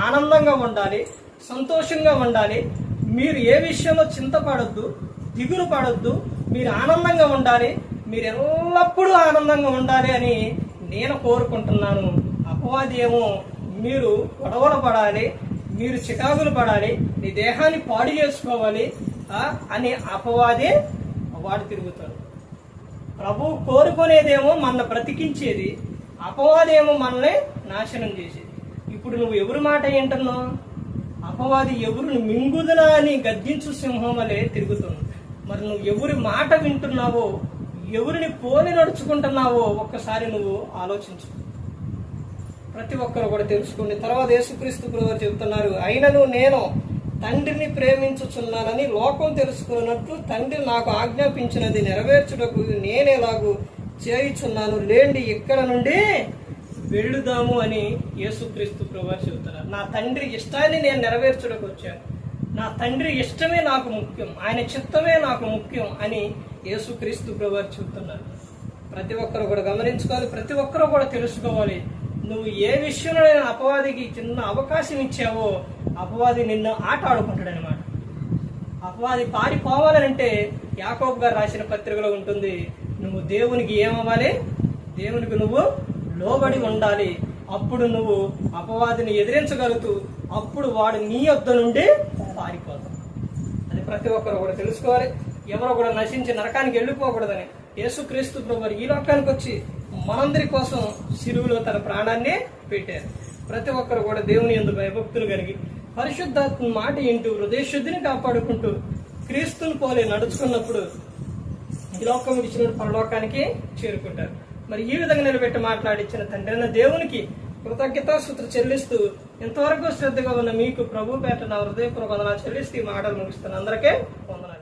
ఆనందంగా ఉండాలి, సంతోషంగా ఉండాలి. మీరు ఏ విషయంలో చింతపడొద్దు, దిగులు పడొద్దు. మీరు ఆనందంగా ఉండాలి, మీరు ఎల్లప్పుడూ ఆనందంగా ఉండాలి అని నేను కోరుకుంటున్నాను. అపవాది ఏమో మీరు గొడవలు పడాలి, మీరు చికాకులు పడాలి, నీ దేహాన్ని పాడు చేసుకోవాలి అని అపవాది వాడు తిరుగుతాడు. ప్రభువు కోరుకునేదేమో మన బ్రతికించేది, అపవాదేమో మనల్ని నాశనం చేసేది. ఇప్పుడు నువ్వు ఎవరి మాట ఏంటున్నావు? అపవాది ఎవరిని మింగుదలా అని గద్దించు సింహం వలె తిరుగుతుంది. మరి నువ్వు ఎవరి మాట వింటున్నావో, ఎవరిని పోలి నడుచుకుంటున్నావో ఒక్కసారి నువ్వు ఆలోచించు. ప్రతి ఒక్కరు కూడా తెలుసుకోండి. తర్వాత యేసుక్రీస్తు ప్రభువు చెబుతున్నారు, అయినను నేను తండ్రిని ప్రేమించుచున్నానని లోకం తెలుసుకున్నట్లు తండ్రి నాకు ఆజ్ఞాపించినది నెరవేర్చుటకు నేనేలాగూ చేయుచున్నాను, లేండి ఇక్కడ నుండి వెళ్ళుదాము అని యేసుక్రీస్తు ప్రభువు చెబుతున్నారు. నా తండ్రి ఇష్టాన్ని నేను నెరవేర్చుటకు వచ్చాను, నా తండ్రి ఇష్టమే నాకు ముఖ్యం, ఆయన చిత్తమే నాకు ముఖ్యం అని యేసుక్రీస్తు ప్రభువు చెబుతున్నారు. ప్రతి ఒక్కరు కూడా గమనించుకోవాలి, ప్రతి ఒక్కరు కూడా తెలుసుకోవాలి. నువ్వు ఏ విషయంలో అపవాదికి చిన్న అవకాశం ఇచ్చావో అపవాది నిన్ను ఆట ఆడుకుంటాడు అనమాట. అపవాది పారిపోవాలంటే యాకోబు గారు రాసిన పత్రికలో ఉంటుంది, నువ్వు దేవునికి ఏమవ్వాలి? దేవునికి నువ్వు లోబడి ఉండాలి. అప్పుడు నువ్వు అపవాదిని ఎదిరించగలుగుతూ అప్పుడు వాడు నీ యొద్ద నుండి పారిపోతావు. అది ప్రతి ఒక్కరు కూడా తెలుసుకోవాలి. ఎవరో కూడా నశించి నరకానికి వెళ్ళిపోకూడదని యేసుక్రీస్తు ప్రభువు ఈ లోకానికి వచ్చి మనందరి కోసం సిలువలో తన ప్రాణాన్ని పెట్టారు. ప్రతి ఒక్కరు కూడా దేవుని యందు భయభక్తులు కలిగి పరిశుద్ధాత్మ మాట ఇంటూ హృదయ శుద్ధిని కాపాడుకుంటూ క్రీస్తుని పోలే నడుచుకున్నప్పుడు ఈ లోకం విడిచిన పరలోకానికి చేరుకుంటారు. మరి ఈ విధంగా నిలబెట్టి మాట్లాడించిన తండ్రి అయిన దేవునికి కృతజ్ఞతాస్తుతులు చెల్లిస్తూ ఇంతవరకు శ్రద్ధగా ఉన్న మీకు ప్రభు పేట నా హృదయపూర్వక వందనాలు చెల్లిస్తూ ఈ మాటలు ముగిస్తాను. అందరికీ వందనాలు.